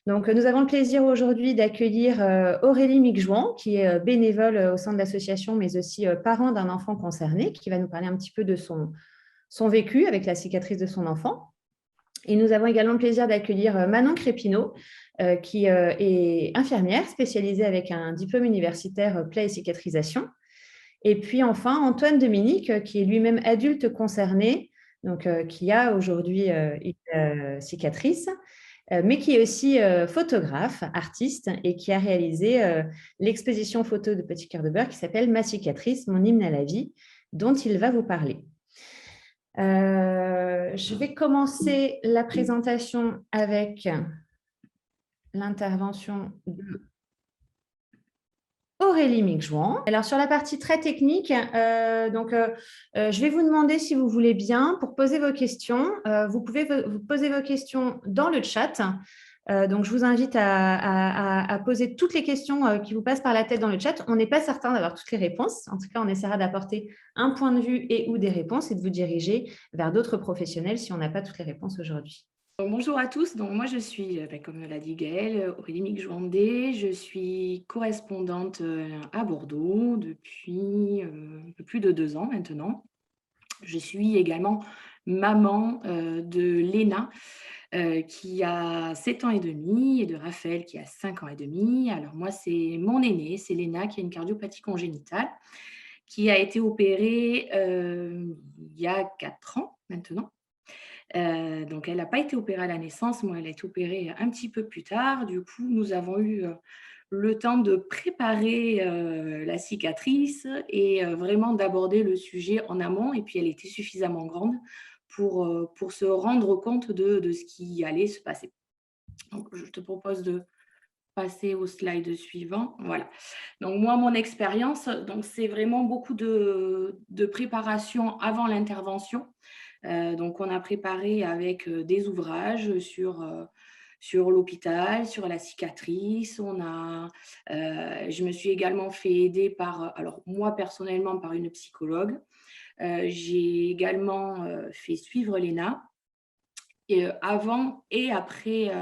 Donc, nous avons le plaisir aujourd'hui d'accueillir Aurélie Micjouan, qui est bénévole au sein de l'association, mais aussi parent d'un enfant concerné, qui va nous parler un petit peu de son vécu avec la cicatrice de son enfant. Et nous avons également le plaisir d'accueillir Manon Crépineau, qui est infirmière spécialisée avec un diplôme universitaire plaie et cicatrisation. Et puis enfin, Antoine Dominique, qui est lui-même adulte concerné, donc qui a aujourd'hui une cicatrice, mais qui est aussi photographe, artiste, et qui a réalisé l'exposition photo de Petit Cœur de Beurre qui s'appelle Ma cicatrice, mon hymne à la vie, dont il va vous parler. Je vais commencer la présentation avec l'intervention de Aurélie Micjouan. Alors, sur la partie très technique, je vais vous demander si vous voulez bien, pour poser vos questions, vous pouvez vous poser vos questions dans le chat. Donc, je vous invite à poser toutes les questions qui vous passent par la tête dans le chat. On n'est pas certain d'avoir toutes les réponses. En tout cas, on essaiera d'apporter un point de vue et ou des réponses et de vous diriger vers d'autres professionnels si on n'a pas toutes les réponses aujourd'hui. Bonjour à tous, donc moi je suis, comme l'a dit Gaëlle, Aurélie Micjouandé, je suis correspondante à Bordeaux depuis un peu plus de 2 ans maintenant. Je suis également maman de Léna qui a 7 ans et demi et de Raphaël qui a 5 ans et demi. Alors moi c'est mon aînée, c'est Léna qui a une cardiopathie congénitale qui a été opérée il y a 4 ans maintenant. Donc elle n'a pas été opérée à la naissance, moi elle a été opérée un petit peu plus tard. Du coup, nous avons eu le temps de préparer la cicatrice et vraiment d'aborder le sujet en amont. Et puis elle était suffisamment grande pour se rendre compte de ce qui allait se passer. Donc je te propose de passer au slide suivant. Voilà. Donc moi, mon expérience, donc c'est vraiment beaucoup de préparation avant l'intervention. Donc, on a préparé avec des ouvrages sur l'hôpital, sur la cicatrice. Je me suis également fait aider par, alors moi personnellement, par une psychologue. J'ai également fait suivre Léna avant et après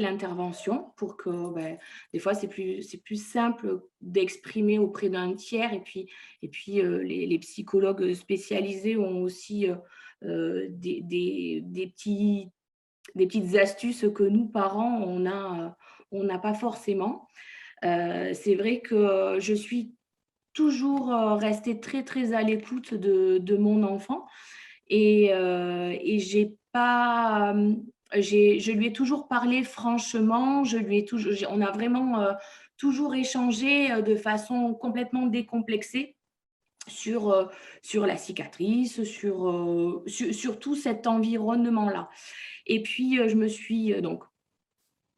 l'intervention pour que des fois c'est plus simple d'exprimer auprès d'un tiers et puis les psychologues spécialisés ont aussi des petites astuces que nous parents on n'a pas forcément. C'est vrai que je suis toujours restée très très à l'écoute de mon enfant et je lui ai toujours parlé franchement, on a vraiment toujours échangé de façon complètement décomplexée sur, sur la cicatrice, sur tout cet environnement-là. Et puis, je me suis donc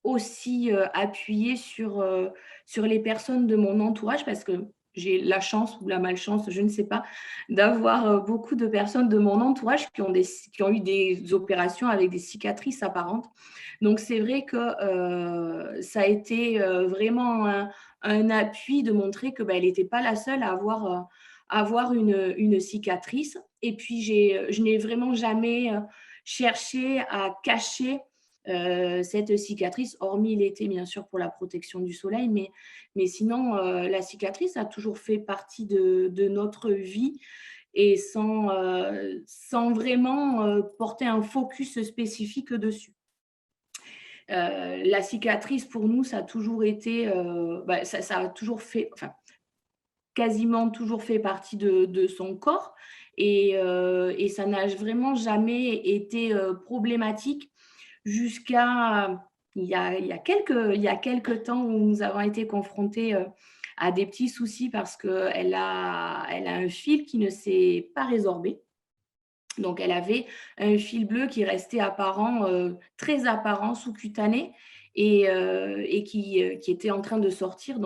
aussi appuyée sur les personnes de mon entourage parce que j'ai la chance ou la malchance, je ne sais pas, d'avoir beaucoup de personnes de mon entourage qui ont eu des opérations avec des cicatrices apparentes. Donc, c'est vrai que ça a été vraiment un appui de montrer que elle n'était pas la seule à avoir une cicatrice. Et puis, je n'ai vraiment jamais cherché à cacher cette cicatrice, hormis l'été, bien sûr, pour la protection du soleil, mais sinon, la cicatrice a toujours fait partie de notre vie et sans vraiment porter un focus spécifique dessus. La cicatrice, pour nous, ça a toujours été, ça a toujours fait, enfin, quasiment toujours fait partie de son corps et ça n'a vraiment jamais été problématique jusqu'à il y a quelques temps où nous avons été confrontés à des petits soucis parce elle a un fil qui ne s'est pas résorbé. Donc, elle avait un fil bleu qui restait apparent, très apparent, sous-cutané et qui était en train de sortir.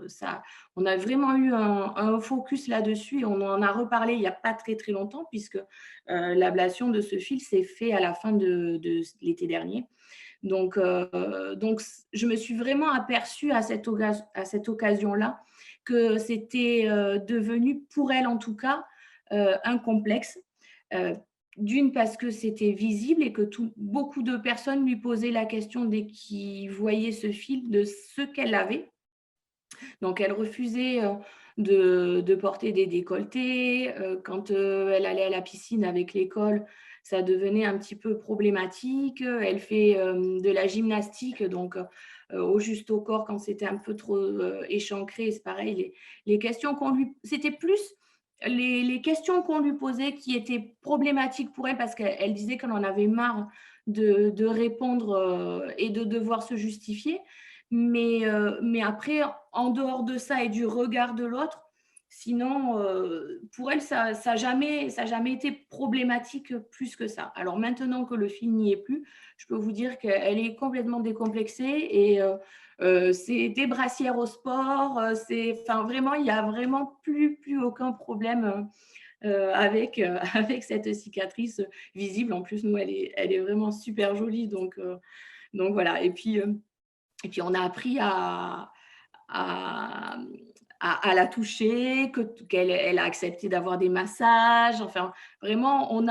Ça, on a vraiment eu un focus là-dessus et on en a reparlé il n'y a pas très, très longtemps puisque l'ablation de ce fil s'est fait à la fin de l'été dernier. Donc, je me suis vraiment aperçue à cette occasion-là que c'était devenu, pour elle en tout cas, un complexe d'une, parce que c'était visible et que beaucoup de personnes lui posaient la question dès qu'ils voyaient ce fil de ce qu'elle avait. Donc, elle refusait de porter des décolletés. Quand elle allait à la piscine avec l'école, ça devenait un petit peu problématique. Elle fait de la gymnastique, donc au juste au corps, quand c'était un peu trop échancré, c'est pareil. Les questions c'était plus les questions qu'on lui posait qui étaient problématiques pour elle, parce qu'elle disait qu'elle en avait marre de répondre et de devoir se justifier. Mais après, en dehors de ça et du regard de l'autre, sinon, pour elle, ça n'a jamais été problématique plus que ça. Alors maintenant que le film n'y est plus, je peux vous dire qu'elle est complètement décomplexée et c'est des brassières au sport. Enfin, vraiment, il n'y a vraiment plus aucun problème avec cette cicatrice visible. En plus, nous, elle est vraiment super jolie. Donc voilà. Et puis, on a appris à, à la toucher, qu'elle a accepté d'avoir des massages. Enfin, vraiment,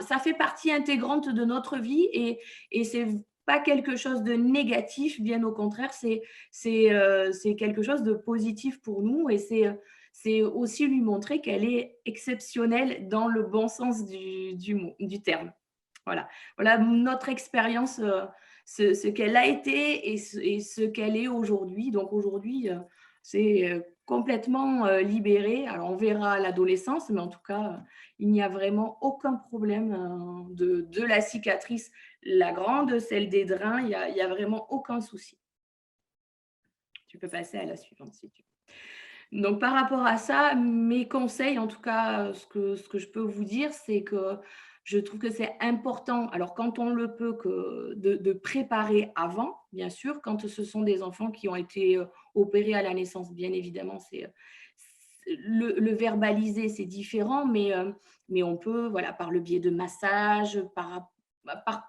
ça fait partie intégrante de notre vie et c'est pas quelque chose de négatif, bien au contraire, c'est quelque chose de positif pour nous et c'est aussi lui montrer qu'elle est exceptionnelle dans le bon sens du terme. Voilà notre expérience, ce qu'elle a été et ce qu'elle est aujourd'hui. Donc aujourd'hui, c'est complètement libéré. Alors on verra à l'adolescence, mais en tout cas, il n'y a vraiment aucun problème de la cicatrice, la grande, celle des drains, il y a vraiment aucun souci. Tu peux passer à la suivante si tu veux. Donc par rapport à ça, mes conseils, en tout cas, ce que je peux vous dire, c'est que je trouve que c'est important, alors quand on le peut, de préparer avant, bien sûr, quand ce sont des enfants qui ont été opérés à la naissance, bien évidemment, le verbaliser, c'est différent, mais on peut, voilà, par le biais de massages, par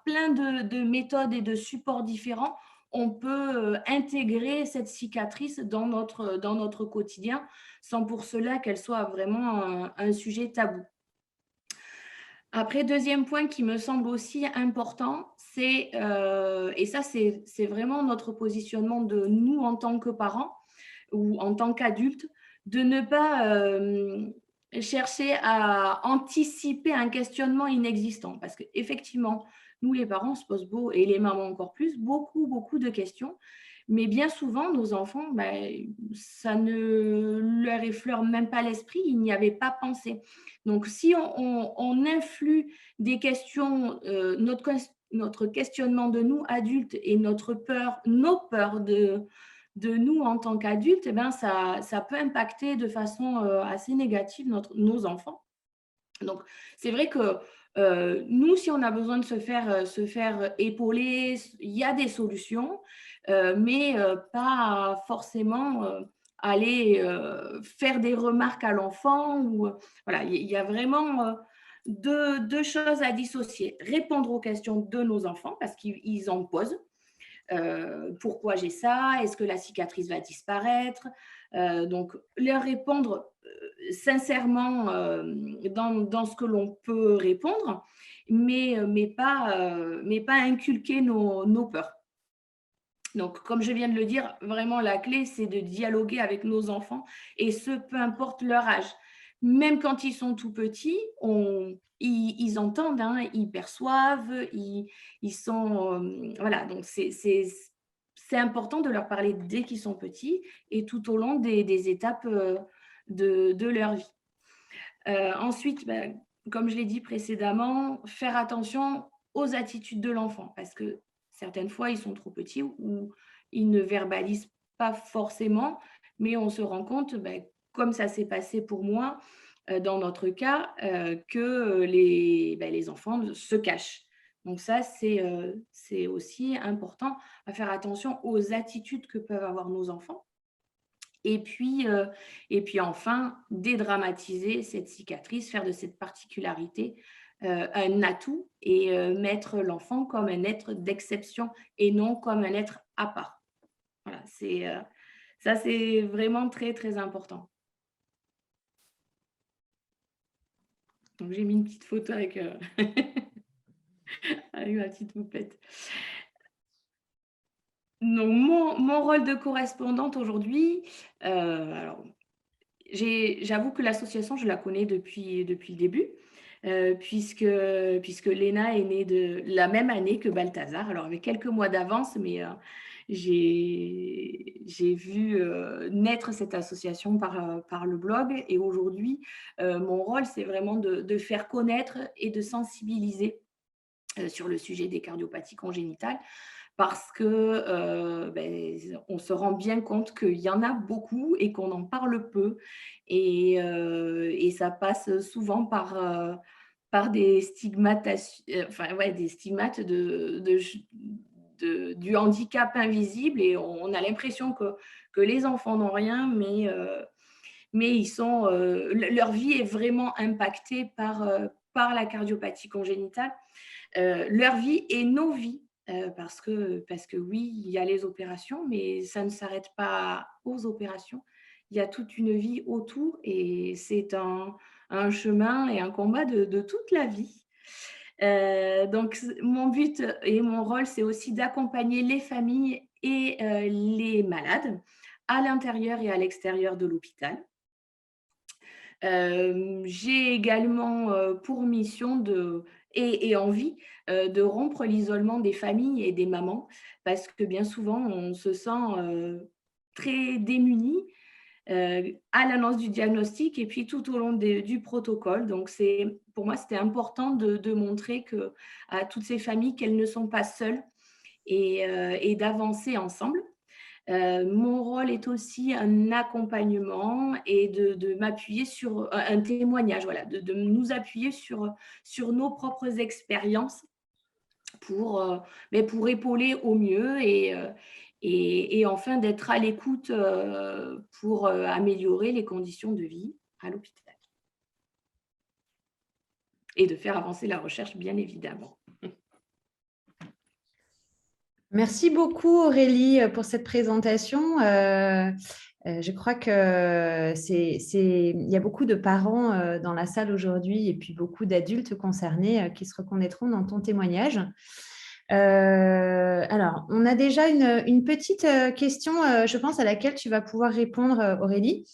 plein de méthodes et de supports différents, on peut intégrer cette cicatrice dans notre quotidien, sans pour cela qu'elle soit vraiment un sujet tabou. Après, deuxième point qui me semble aussi important, et ça c'est vraiment notre positionnement de nous en tant que parents ou en tant qu'adultes, de ne pas chercher à anticiper un questionnement inexistant. Parce qu'effectivement, nous les parents, on se pose et les mamans encore plus, beaucoup de questions. Mais bien souvent, nos enfants, ça ne leur effleure même pas l'esprit, ils n'y avaient pas pensé. Donc, si on influe des questions, notre questionnement de nous, adultes, et nos peurs de nous en tant qu'adultes, ça peut impacter de façon assez négative nos enfants. Donc, c'est vrai que nous, si on a besoin de se faire épauler, il y a des solutions, mais pas forcément aller faire des remarques à l'enfant. Voilà, il y a vraiment deux choses à dissocier. Répondre aux questions de nos enfants, parce qu'ils en posent. Pourquoi j'ai ça? Est-ce que la cicatrice va disparaître? Donc, leur répondre sincèrement dans ce que l'on peut répondre, mais pas inculquer nos peurs. Donc, comme je viens de le dire, vraiment la clé, c'est de dialoguer avec nos enfants, et ce, peu importe leur âge. Même quand ils sont tout petits, ils entendent, hein, ils perçoivent, ils sont… voilà, donc c'est important de leur parler dès qu'ils sont petits et tout au long des étapes de leur vie. Ensuite, comme je l'ai dit précédemment, faire attention aux attitudes de l'enfant, parce que certaines fois, ils sont trop petits ou ils ne verbalisent pas forcément, mais on se rend compte, comme ça s'est passé pour moi, dans notre cas, que les enfants se cachent. Donc ça, c'est aussi important à faire attention aux attitudes que peuvent avoir nos enfants. Et puis enfin, dédramatiser cette cicatrice, faire de cette particularité un atout et mettre l'enfant comme un être d'exception et non comme un être à part. Voilà, ça, c'est vraiment très, très important. Donc, j'ai mis une petite photo avec, avec ma petite poupette. Donc, mon rôle de correspondante aujourd'hui, alors j'avoue que l'association, je la connais depuis le début, puisque Léna est née de la même année que Balthazar. Alors avec quelques mois d'avance, mais j'ai vu, naître cette association par le blog et aujourd'hui, mon rôle, c'est vraiment de faire connaître et de sensibiliser, sur le sujet des cardiopathies congénitales parce que, on se rend bien compte qu'il y en a beaucoup et qu'on en parle peu et ça passe souvent par des des stigmates du handicap invisible et on a l'impression que les enfants n'ont rien, mais ils sont, leur vie est vraiment impactée par la cardiopathie congénitale, leur vie et nos vies. Parce que oui, il y a les opérations, mais ça ne s'arrête pas aux opérations. Il y a toute une vie autour et c'est un chemin et un combat de toute la vie. Donc mon but et mon rôle, c'est aussi d'accompagner les familles et les malades à l'intérieur et à l'extérieur de l'hôpital. J'ai également, pour mission et envie, de rompre l'isolement des familles et des mamans parce que bien souvent on se sent, très démunis, à l'annonce du diagnostic et puis tout au long du protocole. Donc pour moi, c'était important de montrer à toutes ces familles qu'elles ne sont pas seules et d'avancer ensemble. Mon rôle est aussi un accompagnement et de m'appuyer sur un témoignage, voilà, de nous appuyer sur nos propres expériences pour, pour épauler au mieux et enfin d'être à l'écoute, pour, améliorer les conditions de vie à l'hôpital et de faire avancer la recherche, bien évidemment. Merci beaucoup Aurélie pour cette présentation. Je crois que il y a beaucoup de parents dans la salle aujourd'hui et puis beaucoup d'adultes concernés qui se reconnaîtront dans ton témoignage. Alors, on a déjà une petite question, je pense, à laquelle tu vas pouvoir répondre, Aurélie.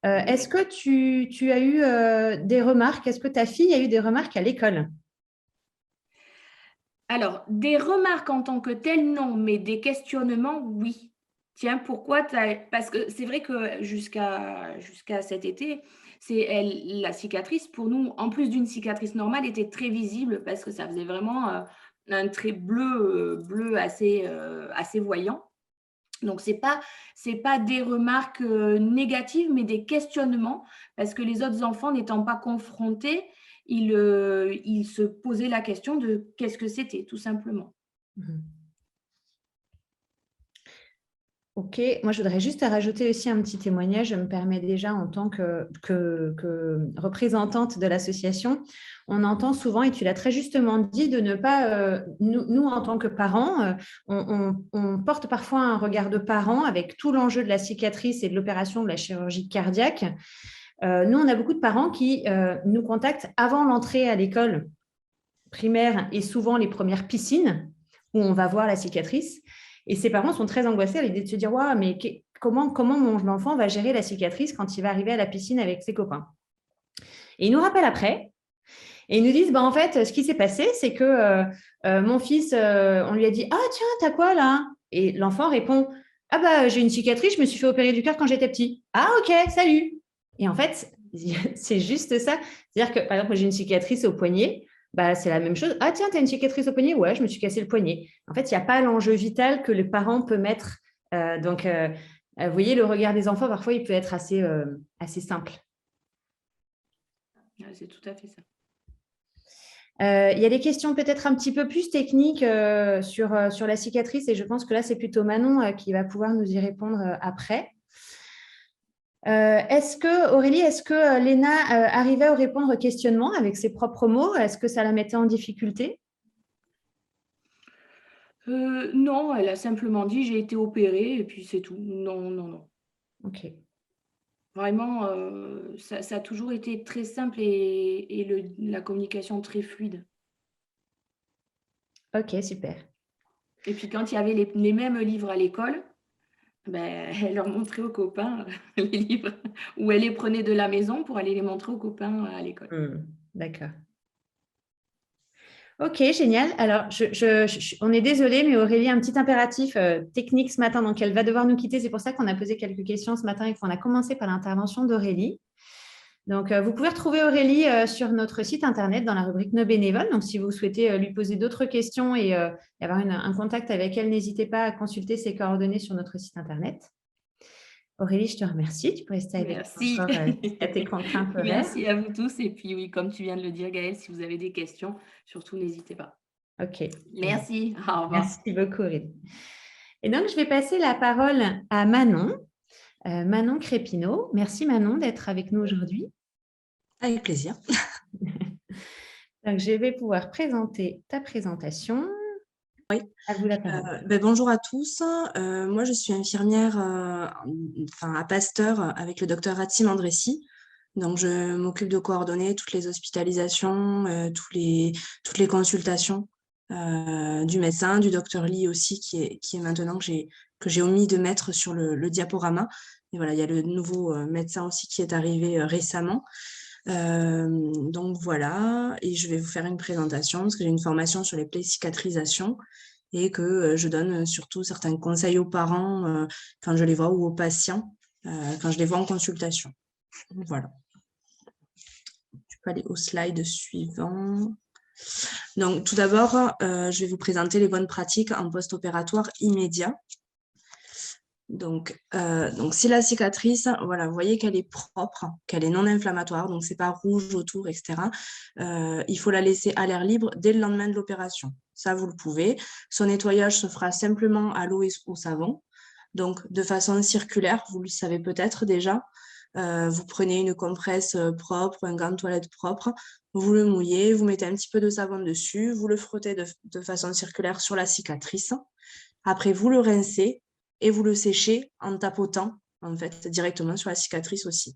Est-ce que tu as eu des remarques? Est-ce que ta fille a eu des remarques à l'école? Alors, des remarques en tant que telles, non, mais des questionnements, oui. Tiens, pourquoi parce que c'est vrai que jusqu'à cet été, la cicatrice, pour nous, en plus d'une cicatrice normale, était très visible parce que ça faisait vraiment un trait bleu assez voyant. Donc, c'est pas des remarques négatives, mais des questionnements, parce que les autres enfants n'étant pas confrontés, ils se posaient la question de qu'est-ce que c'était, tout simplement. Ok, moi je voudrais juste rajouter aussi un petit témoignage. Je me permets déjà en tant que représentante de l'association, on entend souvent, et tu l'as très justement dit, de ne pas, nous en tant que parents, on porte parfois un regard de parents avec tout l'enjeu de la cicatrice et de l'opération de la chirurgie cardiaque. Nous, on a beaucoup de parents qui nous contactent avant l'entrée à l'école primaire et souvent les premières piscines où on va voir la cicatrice. Et ces parents sont très angoissés à l'idée de se dire ouais, mais comment mon enfant va gérer la cicatrice quand il va arriver à la piscine avec ses copains. Et ils nous rappellent après et ils nous disent en fait, ce qui s'est passé, c'est que mon fils, on lui a dit ah tiens, t'as quoi là? Et l'enfant répond ah bah j'ai une cicatrice, je me suis fait opérer du cœur quand j'étais petit. Ah ok, salut. Et en fait, c'est juste ça. C'est-à-dire que par exemple, j'ai une cicatrice au poignet. Bah, c'est la même chose. Ah, tiens, tu as une cicatrice au poignet? Ouais, je me suis cassé le poignet. En fait, il n'y a pas l'enjeu vital que les parents peuvent mettre. Vous voyez, le regard des enfants, parfois, il peut être assez simple. C'est tout à fait ça. Il y a des questions peut-être un petit peu plus techniques sur la cicatrice et je pense que là, c'est plutôt Manon qui va pouvoir nous y répondre après. Aurélie, est-ce que Léna arrivait à répondre au questionnement avec ses propres mots? Est-ce que ça la mettait en difficulté? Non, elle a simplement dit j'ai été opérée et puis c'est tout. Non, non, non. Ok. Vraiment, ça a toujours été très simple et la communication très fluide. Ok, super. Et puis quand il y avait les mêmes livres à l'école, ben, elle leur montrait aux copains, les livres ou elle les prenait de la maison pour aller les montrer aux copains à l'école. Hmm, d'accord. Ok, génial. Alors, on est désolé, mais Aurélie a un petit impératif technique ce matin, donc elle va devoir nous quitter. C'est pour ça qu'on a posé quelques questions ce matin et qu'on a commencé par l'intervention d'Aurélie. Donc, vous pouvez retrouver Aurélie sur notre site internet dans la rubrique Nos bénévoles. Donc, si vous souhaitez lui poser d'autres questions et avoir un contact avec elle, n'hésitez pas à consulter ses coordonnées sur notre site internet. Aurélie, je te remercie. Tu peux rester avec nous Merci. encore à tes contraintes horaires. Merci à vous tous et puis oui, comme tu viens de le dire Gaëlle, si vous avez des questions, surtout n'hésitez pas. Ok, génial. Merci, au revoir. Merci beaucoup, Aurélie. Et donc, je vais passer la parole à Manon, Manon Crépineau. Merci Manon d'être avec nous aujourd'hui. Avec plaisir. Donc, je vais pouvoir présenter ta présentation. Oui. À vous la parole. Bonjour à tous. Moi, je suis infirmière à Pasteur avec le docteur Hatim Andressi. Donc, je m'occupe de coordonner toutes les hospitalisations, toutes les consultations du médecin, du docteur Lee aussi, qui est maintenant que j'ai omis de mettre sur le diaporama. Et voilà, il y a le nouveau médecin aussi qui est arrivé récemment. Donc voilà, et je vais vous faire une présentation parce que j'ai une formation sur les plaies cicatrisation et que je donne surtout certains conseils aux parents quand je les vois ou aux patients quand je les vois en consultation. Voilà. Je peux aller au slide suivant. Donc tout d'abord, je vais vous présenter les bonnes pratiques en post-opératoire immédiat. Donc, si la cicatrice, voilà, vous voyez qu'elle est propre, qu'elle est non inflammatoire, donc c'est pas rouge autour, etc. Il faut la laisser à l'air libre dès le lendemain de l'opération. Ça, vous le pouvez. Son nettoyage se fera simplement à l'eau et au savon. Donc, de façon circulaire, vous le savez peut-être déjà. Vous prenez une compresse propre, un gant de toilette propre, vous le mouillez, vous mettez un petit peu de savon dessus, vous le frottez de façon circulaire sur la cicatrice. Après, vous le rincez et vous le séchez en tapotant, en fait, directement sur la cicatrice aussi.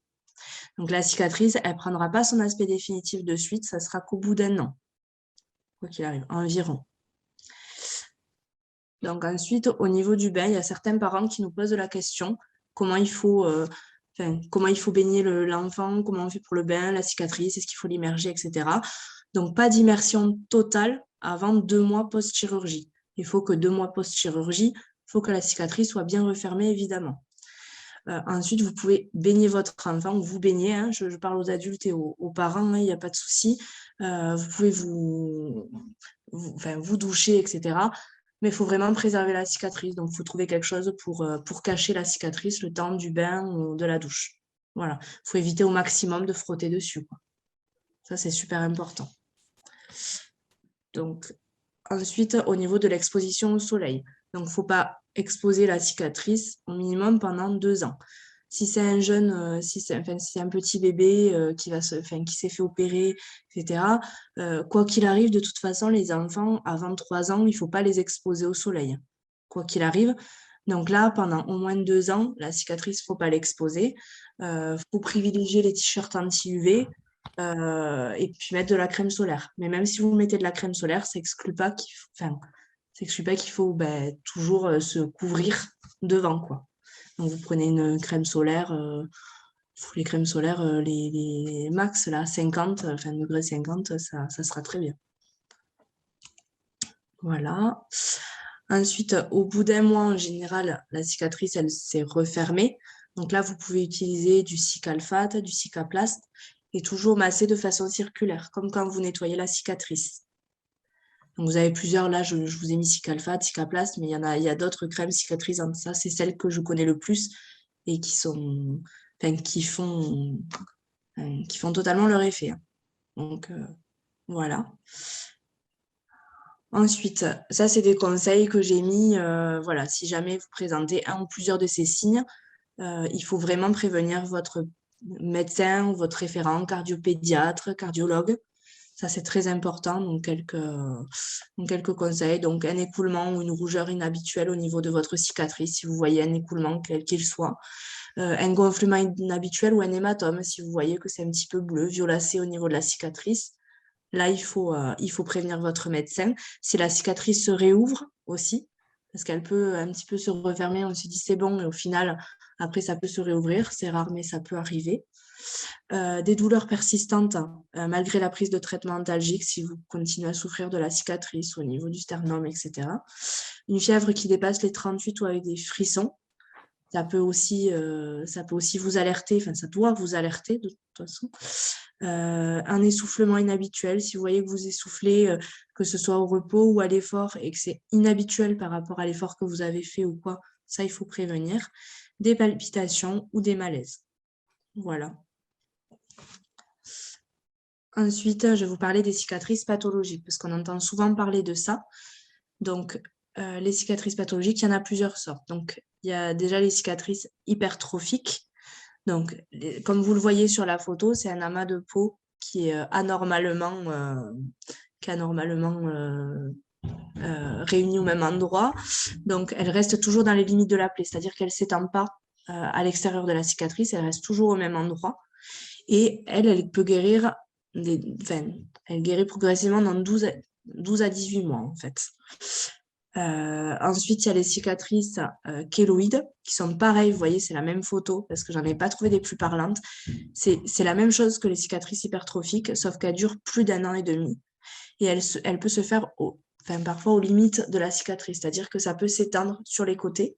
Donc, la cicatrice, elle ne prendra pas son aspect définitif de suite, ça sera qu'au bout d'1 an, quoi qu'il arrive, environ. Donc, ensuite, au niveau du bain, il y a certains parents qui nous posent la question, comment il faut baigner l'enfant, comment on fait pour le bain, la cicatrice, est-ce qu'il faut l'immerger, etc. Donc, pas d'immersion totale avant 2 mois post-chirurgie. Il faut que 2 mois post-chirurgie, il faut que la cicatrice soit bien refermée, évidemment. Ensuite, vous pouvez baigner votre enfant, ou vous baignez, hein, je parle aux adultes et aux parents, il n'y a pas de souci. Vous pouvez vous doucher, etc. Mais il faut vraiment préserver la cicatrice. Donc, il faut trouver quelque chose pour cacher la cicatrice le temps du bain ou de la douche. Voilà. Il faut éviter au maximum de frotter dessus, quoi. Ça, c'est super important. Donc, ensuite, au niveau de l'exposition au soleil. Donc, il ne faut pas exposer la cicatrice au minimum pendant 2 ans. Si c'est un jeune, si c'est un petit bébé qui s'est fait opérer, etc., quoi qu'il arrive, de toute façon, les enfants, avant 3 ans, il ne faut pas les exposer au soleil, quoi qu'il arrive. Donc là, pendant au moins 2 ans, la cicatrice, il ne faut pas l'exposer. Il faut privilégier les t-shirts anti-UV et puis mettre de la crème solaire. Mais même si vous mettez de la crème solaire, ça n'exclut pas qu'il faut toujours se couvrir devant, quoi. Donc, vous prenez une crème solaire, les crèmes solaires, les max, là, 50, enfin, degré 50, ça sera très bien. Voilà. Ensuite, au bout d'1 mois, en général, la cicatrice, elle s'est refermée. Donc là, vous pouvez utiliser du Cicalfate, du Cicaplast et toujours masser de façon circulaire, comme quand vous nettoyez la cicatrice. Donc, vous avez plusieurs, là, je vous ai mis Cicalfate, Cicaplast, mais il y a d'autres crèmes cicatrisantes. Ça, c'est celle que je connais le plus et qui font totalement leur effet. Donc, voilà. Ensuite, ça, c'est des conseils que j'ai mis. Voilà, si jamais vous présentez un ou plusieurs de ces signes, il faut vraiment prévenir votre médecin ou votre référent, cardiopédiatre, cardiologue. Ça, c'est très important. Donc, quelques conseils. Donc, un écoulement ou une rougeur inhabituelle au niveau de votre cicatrice, si vous voyez un écoulement, quel qu'il soit. un gonflement inhabituel ou un hématome. Si vous voyez que c'est un petit peu bleu, violacé au niveau de la cicatrice, là, il faut prévenir votre médecin. Si la cicatrice se réouvre aussi, parce qu'elle peut un petit peu se refermer, on se dit c'est bon, et au final, après, ça peut se réouvrir. C'est rare, mais ça peut arriver. Des douleurs persistantes, malgré la prise de traitement antalgique, si vous continuez à souffrir de la cicatrice au niveau du sternum, etc. Une fièvre qui dépasse les 38 ou avec des frissons. Ça peut aussi vous alerter, enfin ça doit vous alerter de toute façon. Un essoufflement inhabituel, si vous voyez que vous essoufflez, que ce soit au repos ou à l'effort, et que c'est inhabituel par rapport à l'effort que vous avez fait ou quoi, ça il faut prévenir. Des palpitations ou des malaises. Voilà. Ensuite, je vais vous parler des cicatrices pathologiques, parce qu'on entend souvent parler de ça. Donc, les cicatrices pathologiques, il y en a plusieurs sortes. Donc, il y a déjà les cicatrices hypertrophiques. Donc, comme vous le voyez sur la photo, c'est un amas de peau qui est anormalement réuni au même endroit. Donc, elle reste toujours dans les limites de la plaie, c'est-à-dire qu'elle ne s'étend pas à l'extérieur de la cicatrice, elle reste toujours au même endroit. Et elle peut guérir, elle guérit progressivement dans 12 à 18 mois, en fait. Ensuite, il y a les cicatrices kéloïdes qui sont pareilles. Vous voyez, c'est la même photo parce que j'en ai pas trouvé des plus parlantes. C'est la même chose que les cicatrices hypertrophiques, sauf qu'elles durent plus d'1 an et demi. Et elle peut se faire parfois aux limites de la cicatrice, c'est-à-dire que ça peut s'étendre sur les côtés.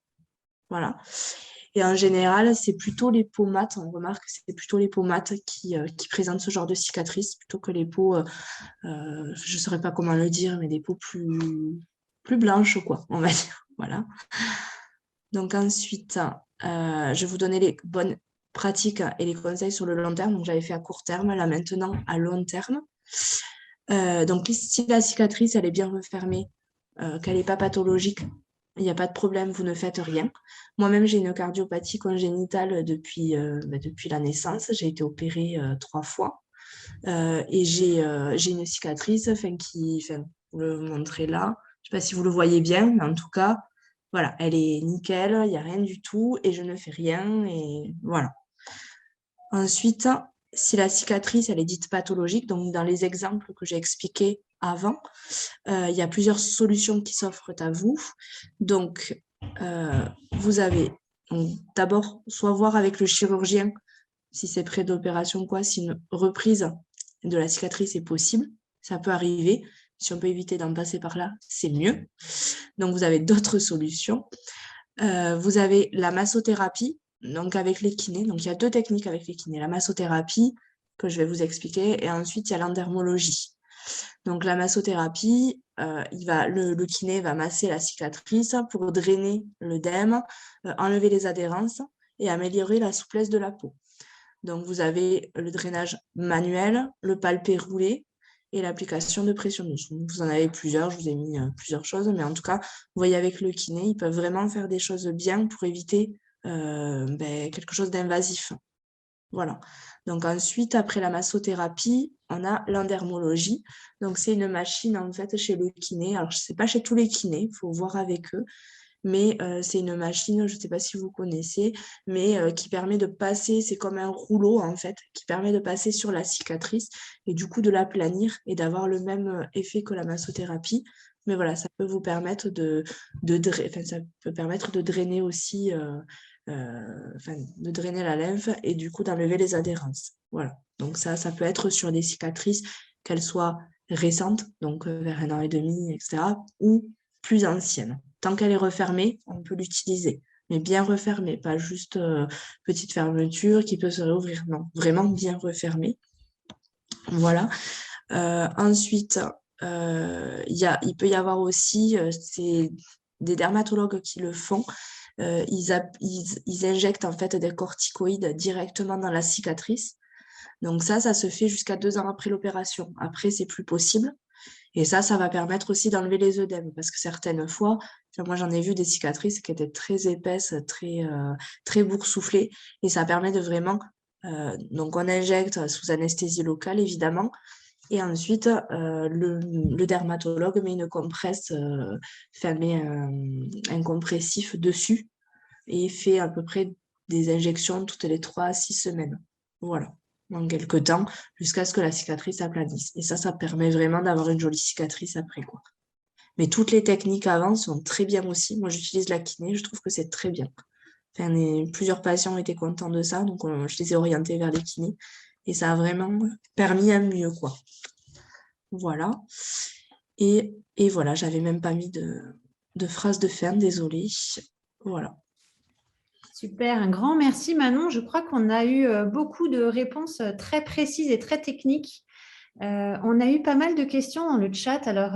Voilà. Et en général, c'est plutôt les peaux mates. On remarque que c'est plutôt les peaux mates qui présentent ce genre de cicatrices plutôt que les peaux, je ne saurais pas comment le dire, mais des peaux plus blanches, quoi, on va dire. Voilà. Donc ensuite, je vais vous donner les bonnes pratiques et les conseils sur le long terme. Donc j'avais fait à court terme, là maintenant à long terme. Donc si la cicatrice elle est bien refermée, qu'elle n'est pas pathologique, il n'y a pas de problème, vous ne faites rien. Moi-même, j'ai une cardiopathie congénitale depuis la naissance. J'ai été opérée 3 fois. Et j'ai une cicatrice, vous le montrez là. Je ne sais pas si vous le voyez bien, mais en tout cas, voilà, elle est nickel, il n'y a rien du tout et je ne fais rien. Et voilà. Ensuite, si la cicatrice, elle est dite pathologique, donc dans les exemples que j'ai expliqués avant, il y a plusieurs solutions qui s'offrent à vous. Donc, vous avez d'abord soit voir avec le chirurgien si c'est près d'opération, quoi, si une reprise de la cicatrice est possible. Ça peut arriver. Si on peut éviter d'en passer par là, c'est mieux. Donc, vous avez d'autres solutions. Vous avez la massothérapie, donc avec les kinés. Donc, il y a 2 techniques avec les kinés. La massothérapie, que je vais vous expliquer, et ensuite, il y a l'endermologie. Donc, la massothérapie, le kiné va masser la cicatrice pour drainer l'œdème, enlever les adhérences et améliorer la souplesse de la peau. Donc, vous avez le drainage manuel, le palpé roulé et l'application de pression douce. Vous en avez plusieurs, je vous ai mis plusieurs choses, mais en tout cas, vous voyez avec le kiné, ils peuvent vraiment faire des choses bien pour éviter quelque chose d'invasif. Voilà. Donc ensuite, après la massothérapie, on a l'endermologie. Donc c'est une machine en fait chez le kiné. Alors je ne sais pas chez tous les kinés, il faut voir avec eux. Mais c'est une machine, je ne sais pas si vous connaissez, mais qui permet de passer, c'est comme un rouleau en fait, qui permet de passer sur la cicatrice et du coup de l'aplanir et d'avoir le même effet que la massothérapie. Mais voilà, ça peut vous permettre ça peut permettre de drainer aussi, de drainer la lymphe et du coup d'enlever les adhérences. Voilà, donc ça peut être sur des cicatrices, qu'elles soient récentes, donc vers 1 an et demi, etc., ou plus anciennes. Tant qu'elle est refermée, on peut l'utiliser, mais bien refermée, pas juste petite fermeture qui peut se réouvrir. Non, vraiment bien refermée. Voilà. Ensuite, il peut y avoir aussi, c'est des dermatologues qui le font. Ils injectent en fait des corticoïdes directement dans la cicatrice. Donc ça se fait jusqu'à 2 ans après l'opération. Après, c'est plus possible. Et ça va permettre aussi d'enlever les œdèmes parce que certaines fois, moi j'en ai vu des cicatrices qui étaient très épaisses, très boursouflées et ça permet de vraiment, donc on injecte sous anesthésie locale évidemment et ensuite le dermatologue met une compresse, met un compressif dessus et fait à peu près des injections toutes les 3 à 6 semaines. Voilà, en quelques temps, jusqu'à ce que la cicatrice aplanisse. Et ça permet vraiment d'avoir une jolie cicatrice après, quoi. Mais toutes les techniques avant sont très bien aussi. Moi, j'utilise la kiné, je trouve que c'est très bien. Enfin, plusieurs patients étaient contents de ça, donc je les ai orientés vers les kinés. Et ça a vraiment permis un mieux, quoi. Voilà. Et voilà, j'avais même pas mis de phrase de fin, désolée. Voilà. Super, un grand merci Manon. Je crois qu'on a eu beaucoup de réponses très précises et très techniques. On a eu pas mal de questions dans le chat. Alors,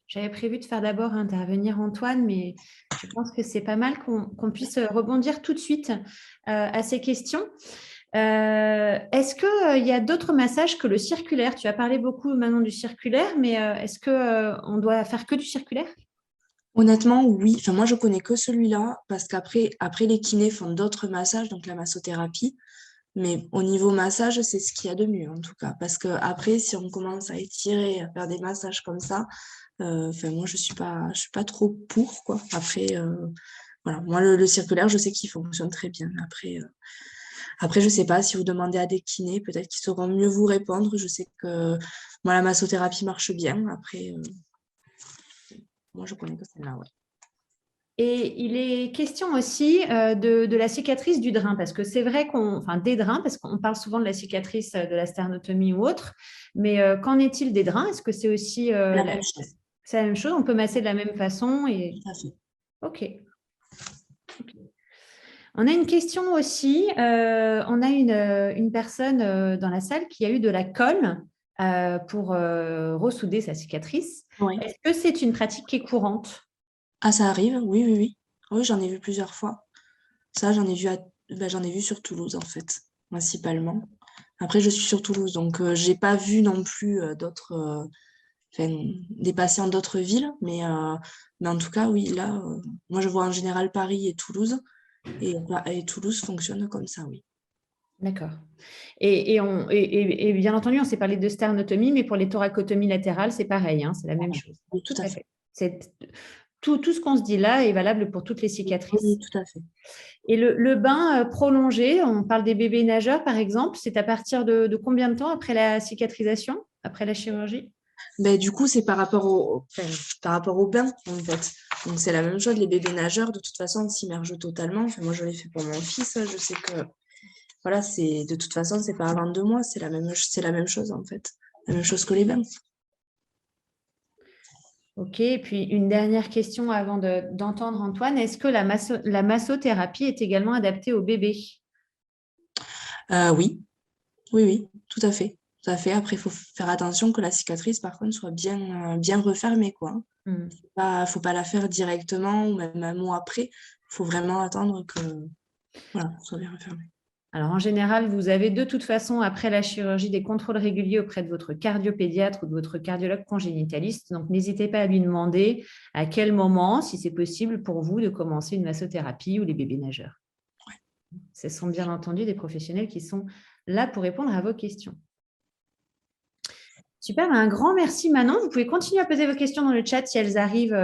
j'avais prévu de faire d'abord intervenir Antoine, mais je pense que c'est pas mal qu'on puisse rebondir tout de suite à ces questions. Est-ce qu'il y a d'autres massages que le circulaire? Tu as parlé beaucoup, Manon, du circulaire, mais est-ce qu'on doit faire que du circulaire? Honnêtement, oui. Enfin, moi, je connais que celui-là parce qu'après, les kinés font d'autres massages, donc la massothérapie. Mais au niveau massage, c'est ce qu'il y a de mieux, en tout cas. Parce que après, si on commence à étirer, à faire des massages comme ça, enfin, moi, je suis pas trop pour, quoi. Après, voilà. Moi, le circulaire, je sais qu'il fonctionne très bien. Après, je sais pas, si vous demandez à des kinés, peut-être qu'ils sauront mieux vous répondre. Je sais que moi, la massothérapie marche bien. Après, moi, je connais que celle-là, ouais. Et il est question aussi de la cicatrice du drain, parce que c'est vrai enfin des drains, parce qu'on parle souvent de la cicatrice de la sternotomie ou autre, mais qu'en est-il des drains? Est-ce que c'est aussi La même chose, c'est la même chose? On peut masser de la même façon tout à fait. Ok. On a une question aussi. On a une personne dans la salle qui a eu de la colle pour ressouder sa cicatrice. Oui. Est-ce que c'est une pratique qui est courante? Ah, ça arrive? Oui, oui, oui. Oui, j'en ai vu plusieurs fois. Ça, j'en ai vu sur Toulouse, en fait, principalement. Après, je suis sur Toulouse, donc j'ai pas vu non plus enfin, des patients d'autres villes, mais en tout cas, oui, là, moi, je vois en général Paris et Toulouse, et Toulouse fonctionne comme ça, oui. D'accord. Et bien entendu, on s'est parlé de sternotomie, mais pour les thoracotomies latérales, c'est pareil, hein, c'est la même chose. Oui, tout à fait. Tout ce qu'on se dit là est valable pour toutes les cicatrices. Oui, tout à fait. Et le bain prolongé, on parle des bébés nageurs, par exemple, c'est à partir de combien de temps après la cicatrisation, après la chirurgie? Ben, du coup, c'est enfin, par rapport au bain, en fait. Donc, c'est la même chose, les bébés nageurs, de toute façon, s'immergent totalement. Enfin, moi, je l'ai fait pour mon fils, je sais que voilà, de toute façon, c'est pas avant 2 mois, c'est la même chose en fait. La même chose que les bains. Ok, et puis une dernière question avant d'entendre Antoine. Est-ce que la massothérapie est également adaptée aux bébés? Oui, oui, oui, tout à fait. Tout à fait. Après, il faut faire attention que la cicatrice, par contre, soit bien refermée, quoi. Faut pas la faire directement ou même un mois après. Il faut vraiment attendre que voilà, soit bien refermé. Alors, en général, vous avez de toute façon, après la chirurgie, des contrôles réguliers auprès de votre cardiopédiatre ou de votre cardiologue congénitaliste. Donc, n'hésitez pas à lui demander à quel moment, si c'est possible pour vous, de commencer une massothérapie ou les bébés nageurs. Ce sont bien entendu des professionnels qui sont là pour répondre à vos questions. Super, un grand merci Manon. Vous pouvez continuer à poser vos questions dans le chat si elles arrivent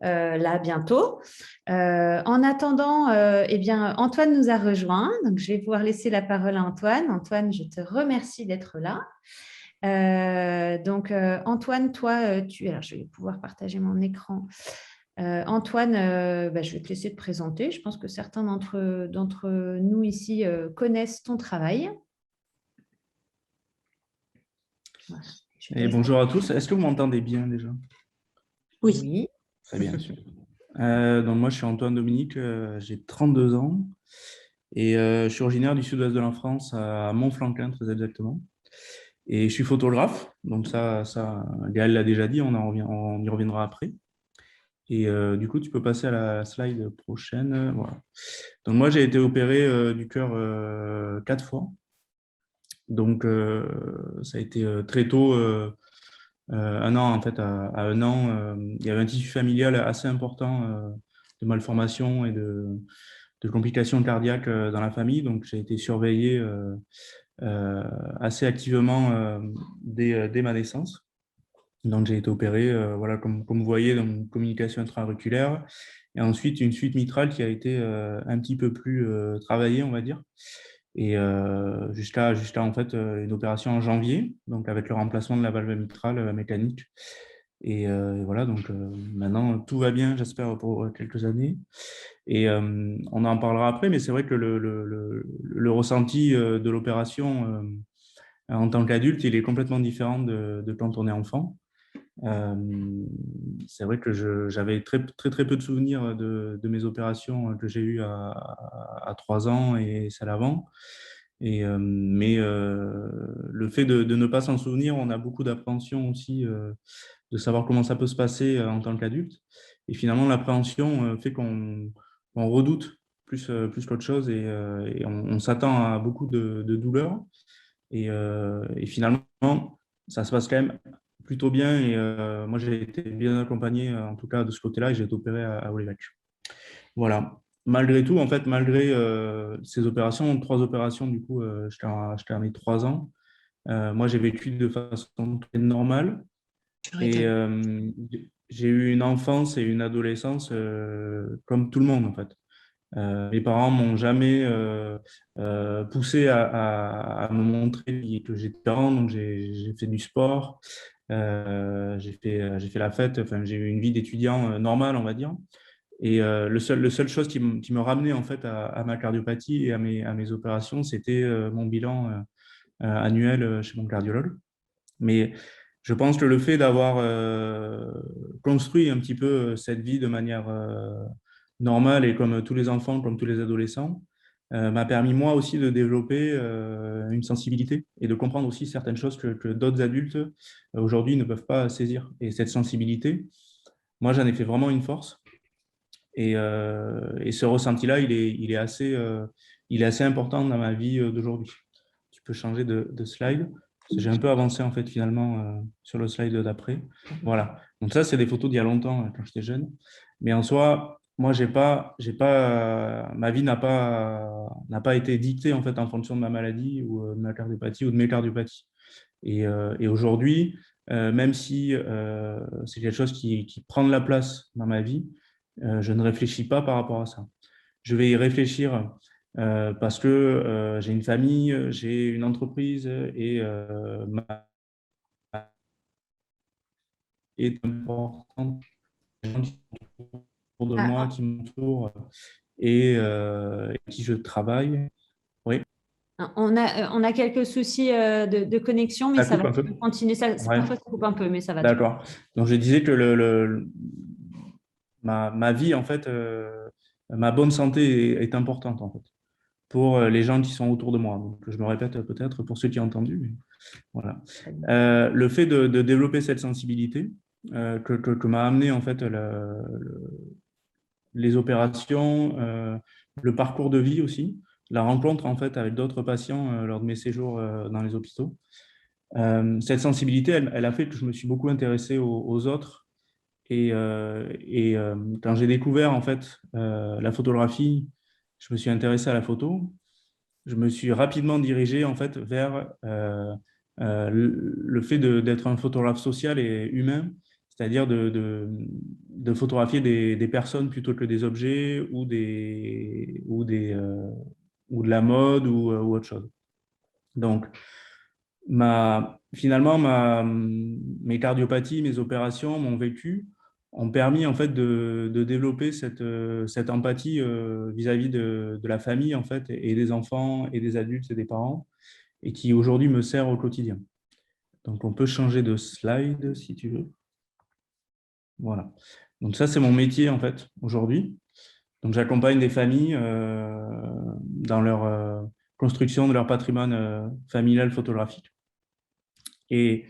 là bientôt. En attendant, eh bien, Antoine nous a rejoint. Donc, je vais pouvoir laisser la parole à Antoine. Antoine, je te remercie d'être là. Antoine, toi, alors, je vais pouvoir partager mon écran. Antoine, je vais te laisser te présenter. Je pense que certains d'entre nous ici connaissent ton travail. Voilà. Et bonjour à tous. Est-ce que vous m'entendez bien déjà? Oui. Très bien, super. Donc moi, je suis Antoine Dominique, j'ai 32 ans et je suis originaire du sud-ouest de la France, à Montflanquin très exactement. Et je suis photographe, donc ça Gaël l'a déjà dit, on y reviendra après. Et du coup, tu peux passer à la slide prochaine. Voilà. Donc moi, j'ai été opéré du cœur 4 fois. Donc ça a été très tôt. Un an, en fait, à 1 an, il y avait un tissu familial assez important de malformations et de complications cardiaques dans la famille. Donc, j'ai été surveillé assez activement dès ma naissance. Donc, j'ai été opéré, voilà, comme vous voyez, dans une communication intra-auriculaire et ensuite une fuite mitrale qui a été un petit peu plus travaillée, on va dire, et jusqu'à en fait une opération en janvier, donc avec le remplacement de la valve mitrale mécanique. Et voilà, donc maintenant tout va bien, j'espère, pour quelques années. Et on en parlera après, mais c'est vrai que le ressenti de l'opération en tant qu'adulte, il est complètement différent de quand on est enfant. C'est vrai que j'avais très, très, très peu de souvenirs de mes opérations que j'ai eues à 3 ans et celles avant. Mais le fait de ne pas s'en souvenir, on a beaucoup d'appréhension aussi de savoir comment ça peut se passer en tant qu'adulte. Et finalement, l'appréhension fait qu'on redoute plus qu'autre chose et on s'attend à beaucoup de douleurs. Et finalement, ça se passe quand même plutôt bien. Et moi, j'ai été bien accompagné, en tout cas de ce côté-là, et j'ai été opéré à Olivac. Voilà. Malgré tout, en fait, malgré ces opérations, 3 opérations, du coup, je t'ai remis 3 ans. Moi, j'ai vécu de façon très normale. Et j'ai eu une enfance et une adolescence comme tout le monde, en fait. Mes parents m'ont jamais poussé à me montrer que j'étais parent, donc j'ai fait du sport, j'ai fait la fête, enfin, j'ai eu une vie d'étudiant normale, on va dire. Et le seul chose qui me ramenait en fait à ma cardiopathie et à mes opérations, c'était mon bilan annuel chez mon cardiologue. Mais je pense que le fait d'avoir construit un petit peu cette vie de manière normale et comme tous les enfants, comme tous les adolescents, m'a permis moi aussi de développer une sensibilité et de comprendre aussi certaines choses que d'autres adultes aujourd'hui ne peuvent pas saisir. Et cette sensibilité, moi j'en ai fait vraiment une force. Et ce ressenti-là, il est assez important dans ma vie d'aujourd'hui. Tu peux changer de slide. J'ai un peu avancé en fait finalement sur le slide d'après. Voilà. Donc ça, c'est des photos d'il y a longtemps quand j'étais jeune. Mais en soi, moi, ma vie n'a pas été dictée en fait en fonction de ma maladie ou de ma cardiopathie ou de mes cardiopathies. Et aujourd'hui, même si c'est quelque chose qui prend de la place dans ma vie, je ne réfléchis pas par rapport à ça. Je vais y réfléchir parce que j'ai une famille, j'ai une entreprise et ma est importante. Les gens qui sont autour de moi, qui m'entourent et qui je travaille. Oui. On a quelques soucis de connexion, mais ça va continuer. Parfois, ça coupe un peu, mais ça va. D'accord. Donc, je disais que ma vie, en fait, ma bonne santé est importante, en fait, pour les gens qui sont autour de moi. Donc, je me répète peut-être pour ceux qui ont entendu, mais voilà. Le fait de développer cette sensibilité que m'a amené, en fait, les opérations, le parcours de vie aussi, la rencontre, en fait, avec d'autres patients lors de mes séjours dans les hôpitaux. Cette sensibilité, elle a fait que je me suis beaucoup intéressé aux autres. Et quand j'ai découvert en fait la photographie, je me suis intéressé à la photo. Je me suis rapidement dirigé en fait vers le fait d'être un photographe social et humain, c'est-à-dire de photographier des personnes plutôt que des objets ou ou de la mode ou autre chose. Donc, finalement, mes cardiopathies, mes opérations, mon vécu ont permis en fait de développer cette empathie vis-à-vis de la famille en fait et des enfants et des adultes et des parents et qui aujourd'hui me sert au quotidien. Donc, on peut changer de slide si tu veux. Voilà. Donc, ça, c'est mon métier en fait aujourd'hui. Donc, j'accompagne des familles dans leur construction de leur patrimoine familial photographique. Et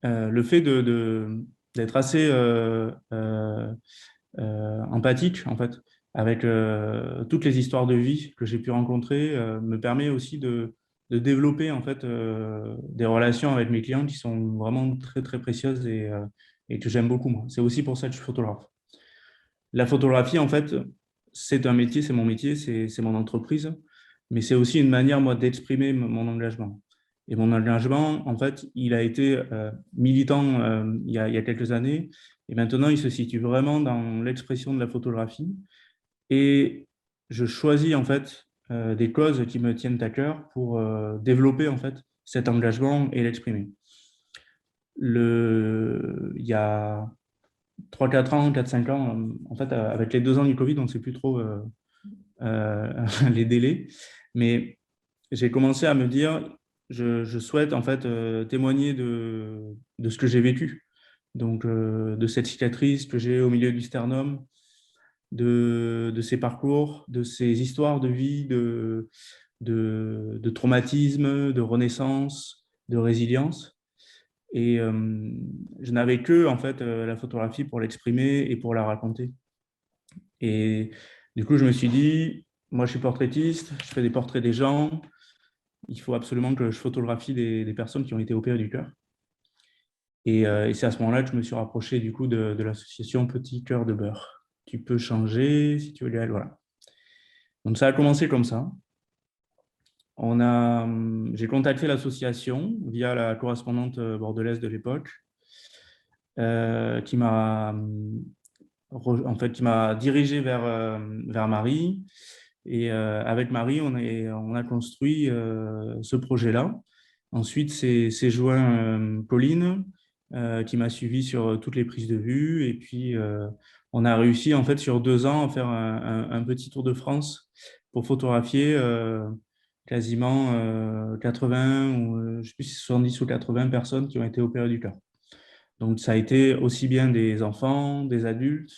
le fait d'être assez empathique, en fait, avec toutes les histoires de vie que j'ai pu rencontrer, me permet aussi de développer, en fait, des relations avec mes clients qui sont vraiment très, très précieuses et que j'aime beaucoup, moi. C'est aussi pour ça que je suis photographe. La photographie, en fait, c'est un métier, c'est mon métier, c'est mon entreprise, mais c'est aussi une manière, moi, d'exprimer mon engagement. Et mon engagement, en fait, il a été militant il y a quelques années. Et maintenant, il se situe vraiment dans l'expression de la photographie. Et je choisis, en fait, des causes qui me tiennent à cœur pour développer, en fait, cet engagement et l'exprimer. Il y a 3-4 ans, 4-5 ans, en fait, avec les 2 ans du Covid, on ne sait plus trop les délais. Mais j'ai commencé à me dire, je souhaite en fait témoigner de ce que j'ai vécu. Donc, de cette cicatrice que j'ai au milieu du sternum, de ces parcours, de ces histoires de vie, de traumatisme, de renaissance, de résilience. Et je n'avais que en fait, la photographie pour l'exprimer et pour la raconter. Et du coup, je me suis dit, moi, je suis portraitiste, je fais des portraits des gens. Il faut absolument que je photographie des personnes qui ont été opérées du cœur. Et c'est à ce moment-là que je me suis rapproché du coup de l'association Petit Cœur de Beurre. Tu peux changer si tu veux aller, voilà. Donc ça a commencé comme ça. J'ai contacté l'association via la correspondante bordelaise de l'époque, qui m'a qui m'a dirigé vers Marie. Et avec Marie, on a construit ce projet-là. Ensuite, c'est joint Pauline, qui m'a suivi sur toutes les prises de vue. Et puis, on a réussi, en fait, sur 2 ans, à faire un petit tour de France pour photographier quasiment 80, ou je ne sais plus si 70 ou 80 personnes qui ont été opérées du cœur. Donc, ça a été aussi bien des enfants, des adultes.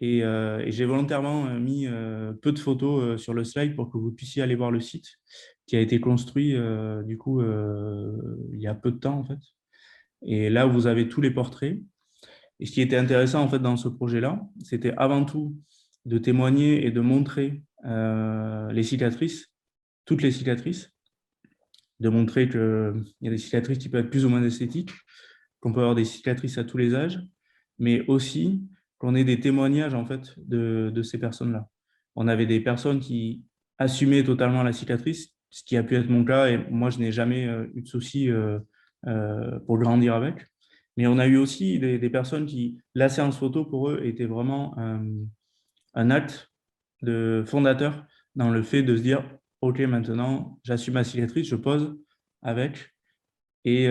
Et j'ai volontairement mis peu de photos sur le slide pour que vous puissiez aller voir le site qui a été construit du coup il y a peu de temps en fait. Et là, vous avez tous les portraits. Et ce qui était intéressant en fait dans ce projet-là, c'était avant tout de témoigner et de montrer les cicatrices, toutes les cicatrices, de montrer qu'il y a des cicatrices qui peuvent être plus ou moins esthétiques, qu'on peut avoir des cicatrices à tous les âges, mais aussi qu'on ait des témoignages en fait de ces personnes-là. On avait des personnes qui assumaient totalement la cicatrice, ce qui a pu être mon cas, et moi je n'ai jamais eu de souci pour grandir avec. Mais on a eu aussi des personnes qui, la séance photo pour eux était vraiment un acte de fondateur dans le fait de se dire, OK, maintenant j'assume ma cicatrice, je pose avec, et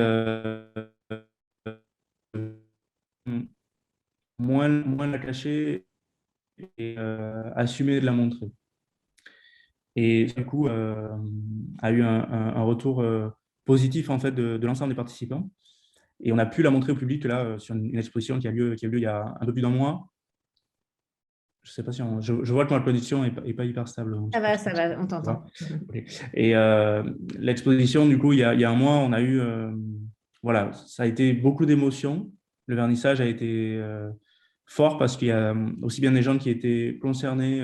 moins la cacher et assumer de la montrer. Et du coup, a eu un retour positif en fait de l'ensemble des participants. Et on a pu la montrer au public là sur une exposition qui a eu lieu il y a un peu plus d'un mois. Je sais pas si je vois que ma connexion est pas hyper stable. Ça va, on t'entend. Okay. Et l'exposition, du coup, il y a un mois, on a eu, voilà, ça a été beaucoup d'émotions. Le vernissage a été fort parce qu'il y a aussi bien des gens qui étaient concernés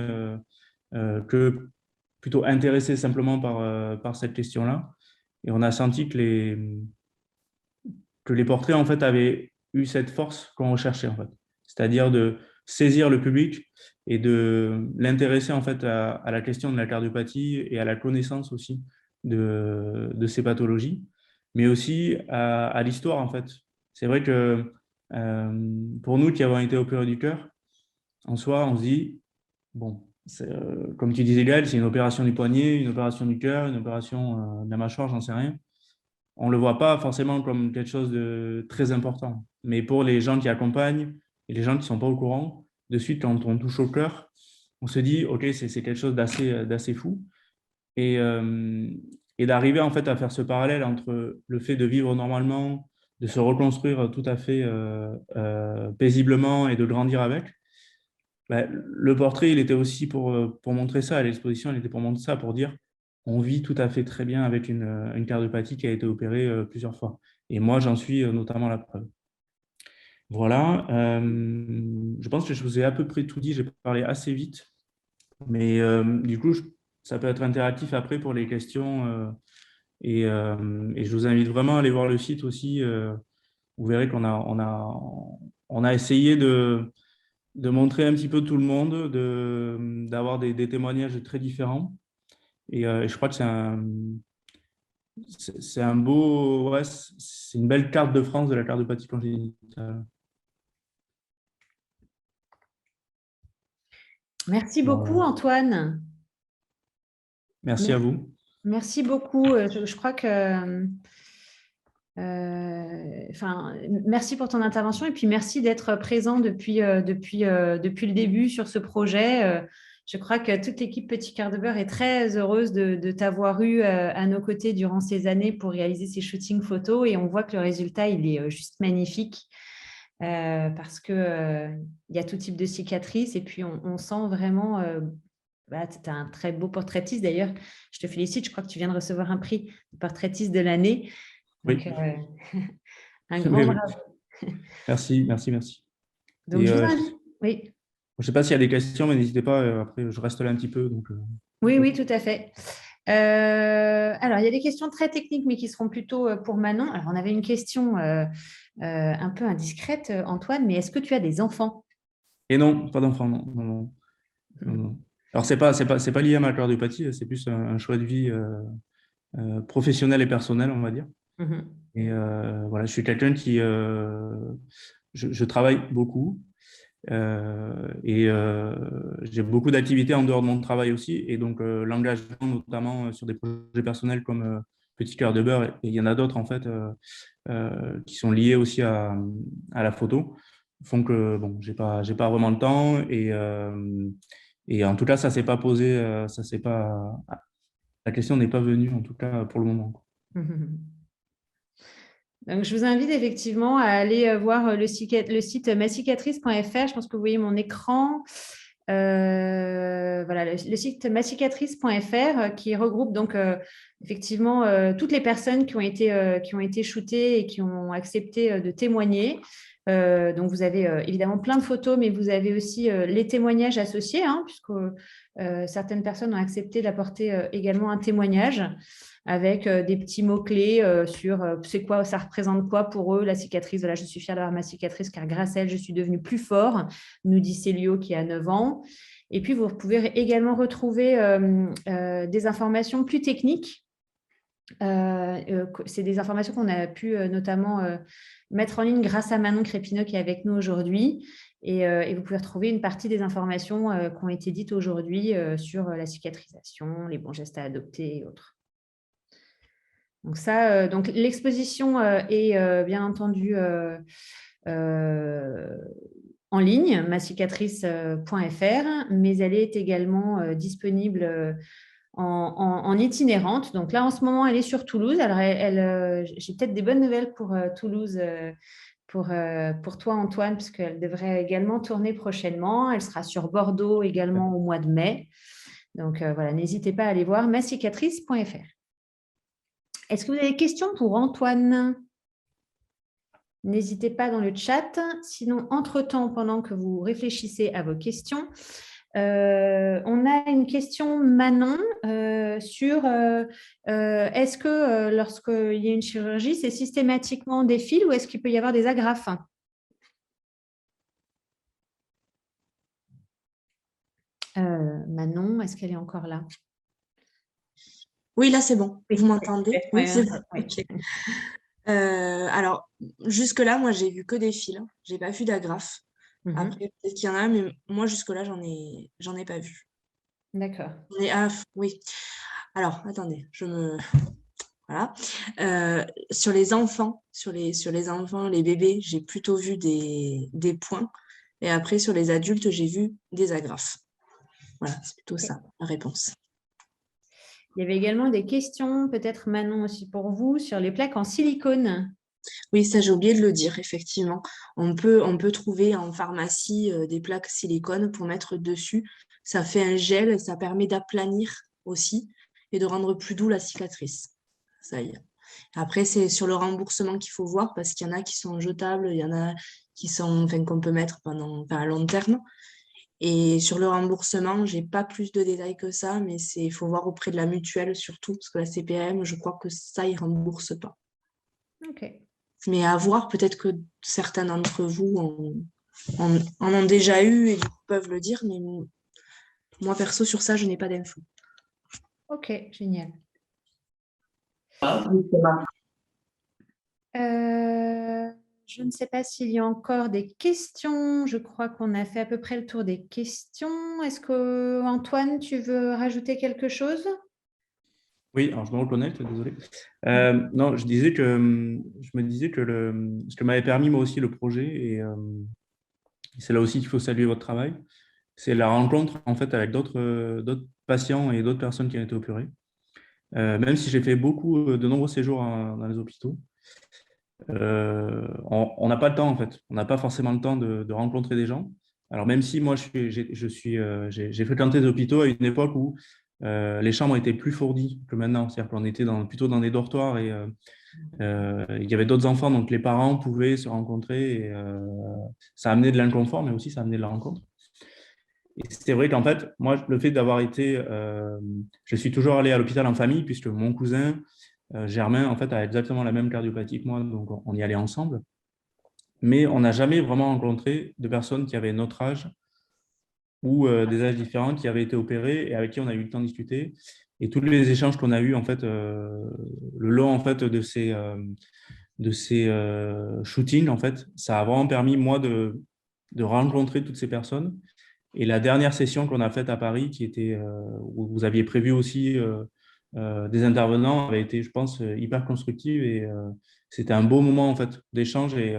que plutôt intéressés simplement par cette question-là. Et on a senti que les portraits, en fait, avaient eu cette force qu'on recherchait, en fait. C'est-à-dire de saisir le public et de l'intéresser, en fait, à la question de la cardiopathie et à la connaissance aussi de ces pathologies, mais aussi à l'histoire, en fait. C'est vrai que pour nous qui avons été opérés du cœur, en soi, on se dit, bon, comme tu disais, Gaël, c'est une opération du poignet, une opération du cœur, une opération de la mâchoire, j'en sais rien. On ne le voit pas forcément comme quelque chose de très important. Mais pour les gens qui accompagnent et les gens qui ne sont pas au courant, de suite, quand on touche au cœur, on se dit, OK, c'est quelque chose d'assez fou. Et d'arriver en fait à faire ce parallèle entre le fait de vivre normalement, de se reconstruire tout à fait paisiblement et de grandir avec. Le portrait, il était aussi pour montrer ça. À l'exposition, il était pour montrer ça, pour dire on vit tout à fait très bien avec une cardiopathie qui a été opérée plusieurs fois. Et moi, j'en suis notamment la preuve. Voilà. Je pense que je vous ai à peu près tout dit. J'ai parlé assez vite. Mais du coup, ça peut être interactif après pour les questions. Et je vous invite vraiment à aller voir le site aussi. Vous verrez on a essayé de montrer un petit peu tout le monde, d'avoir des témoignages très différents. Et je crois que c'est un beau, ouais, c'est une belle carte de France de la cardiopathie congénitale. Merci beaucoup, Antoine. Merci à vous. Merci beaucoup. Je crois que... merci pour ton intervention et puis merci d'être présent depuis le début sur ce projet. Je crois que toute l'équipe Petit Cœur de Beurre est très heureuse de t'avoir eu à nos côtés durant ces années pour réaliser ces shootings photos et on voit que le résultat, il est juste magnifique parce qu'il y a tout type de cicatrices et puis on sent vraiment... tu es un très beau portraitiste d'ailleurs. Je te félicite, je crois que tu viens de recevoir un prix de portraitiste de l'année. Donc, oui. Un grand bravo. Merci. Donc, je vous invite. Oui. Je ne sais pas s'il y a des questions, mais n'hésitez pas. Après, je reste là un petit peu. Donc, oui, tout à fait. Alors, il y a des questions très techniques, mais qui seront plutôt pour Manon. Alors, on avait une question un peu indiscrète, Antoine, mais est-ce que tu as des enfants? Et non, pas d'enfants, non. Alors, c'est pas lié à ma cardiopathie, c'est plus un choix de vie professionnel et personnel, on va dire. Et voilà, je suis quelqu'un qui... je travaille beaucoup et j'ai beaucoup d'activités en dehors de mon travail aussi. Et donc, l'engagement, notamment sur des projets personnels comme Petit Cœur de Beurre, et il y en a d'autres, en fait, qui sont liés aussi à la photo, font que, bon, j'ai pas vraiment le temps. Et en tout cas, ça s'est pas posé, la question n'est pas venue, en tout cas, pour le moment. Donc, je vous invite effectivement à aller voir le site macicatrice.fr. Je pense que vous voyez mon écran. Voilà, le site macicatrice.fr qui regroupe donc effectivement toutes les personnes qui ont été shootées et qui ont accepté de témoigner. Donc, vous avez évidemment plein de photos, mais vous avez aussi les témoignages associés, puisque certaines personnes ont accepté d'apporter également un témoignage avec des petits mots-clés sur c'est quoi, ça représente quoi pour eux, la cicatrice. Voilà, je suis fière d'avoir ma cicatrice car grâce à elle, je suis devenue plus fort, nous dit Célio qui a 9 ans. Et puis, vous pouvez également retrouver des informations plus techniques. C'est des informations qu'on a pu notamment mettre en ligne grâce à Manon Crépineau qui est avec nous aujourd'hui. Et vous pouvez retrouver une partie des informations qui ont été dites aujourd'hui sur la cicatrisation, les bons gestes à adopter et autres. Donc ça, donc l'exposition est bien entendu en ligne, macicatrice.fr, mais elle est également disponible en itinérante. Donc là, en ce moment, elle est sur Toulouse. Alors, j'ai peut-être des bonnes nouvelles pour Toulouse, pour toi, Antoine, puisqu'elle devrait également tourner prochainement. Elle sera sur Bordeaux également au mois de mai. Donc voilà, n'hésitez pas à aller voir macicatrice.fr. Est-ce que vous avez des questions pour Antoine? N'hésitez pas dans le chat. Sinon, entre-temps, pendant que vous réfléchissez à vos questions, on a une question, Manon, sur est-ce que lorsqu'il y a une chirurgie, c'est systématiquement des fils ou est-ce qu'il peut y avoir des agrafes? Manon, est-ce qu'elle est encore là? Oui, là, c'est bon. Vous m'entendez? Oui, c'est bon. Okay. Alors, jusque-là, moi, j'ai vu que des fils. Je n'ai pas vu d'agrafes. Après, peut-être qu'il y en a, mais moi, jusque-là, j'en ai pas vu. D'accord. Oui. Alors, attendez, Voilà. Sur les enfants, les bébés, j'ai plutôt vu des points. Et après, sur les adultes, j'ai vu des agrafes. Voilà, c'est plutôt ça, la réponse. Il y avait également des questions, peut-être Manon aussi pour vous, sur les plaques en silicone. Oui, ça j'ai oublié de le dire, effectivement. On peut trouver en pharmacie des plaques silicone pour mettre dessus. Ça fait un gel et ça permet d'aplanir aussi et de rendre plus doux la cicatrice. Ça y est. Après, c'est sur le remboursement qu'il faut voir parce qu'il y en a qui sont jetables, il y en a qu'on peut mettre à long terme. Et sur le remboursement, je n'ai pas plus de détails que ça, mais il faut voir auprès de la mutuelle surtout, parce que la CPAM, je crois que ça, ils ne remboursent pas. Ok. Mais à voir, peut-être que certains d'entre vous en ont déjà eu et du coup peuvent le dire, mais moi, perso, sur ça, je n'ai pas d'infos. Ok, génial. Je ne sais pas s'il y a encore des questions. Je crois qu'on a fait à peu près le tour des questions. Est-ce que Antoine, tu veux rajouter quelque chose? Oui, alors je me reconnecte, désolé. Non, je me disais que ce que m'avait permis moi aussi le projet, et c'est là aussi qu'il faut saluer votre travail, c'est la rencontre en fait avec d'autres patients et d'autres personnes qui ont été opérées. Même si j'ai fait de nombreux séjours dans les hôpitaux, on n'a pas le temps en fait. On n'a pas forcément le temps de rencontrer des gens. Alors même si moi j'ai fréquenté des hôpitaux à une époque où les chambres étaient plus fournies que maintenant. C'est-à-dire qu'on était plutôt dans des dortoirs et il y avait d'autres enfants, donc les parents pouvaient se rencontrer et ça amenait de l'inconfort, mais aussi ça amenait de la rencontre. Et c'est vrai qu'en fait, moi, le fait d'avoir je suis toujours allé à l'hôpital en famille puisque mon cousin Germain, en fait, a exactement la même cardiopathie que moi, donc on y allait ensemble. Mais on n'a jamais vraiment rencontré de personnes qui avaient notre âge ou des âges différents qui avaient été opérés et avec qui on a eu le temps de discuter. Et tous les échanges qu'on a eus, en fait, le long en fait, de ces shootings, en fait, ça a vraiment permis, moi, de rencontrer toutes ces personnes. Et la dernière session qu'on a faite à Paris, où vous aviez prévu aussi des intervenants, avait été, je pense, hyper constructive et c'était un beau moment en fait d'échange. Et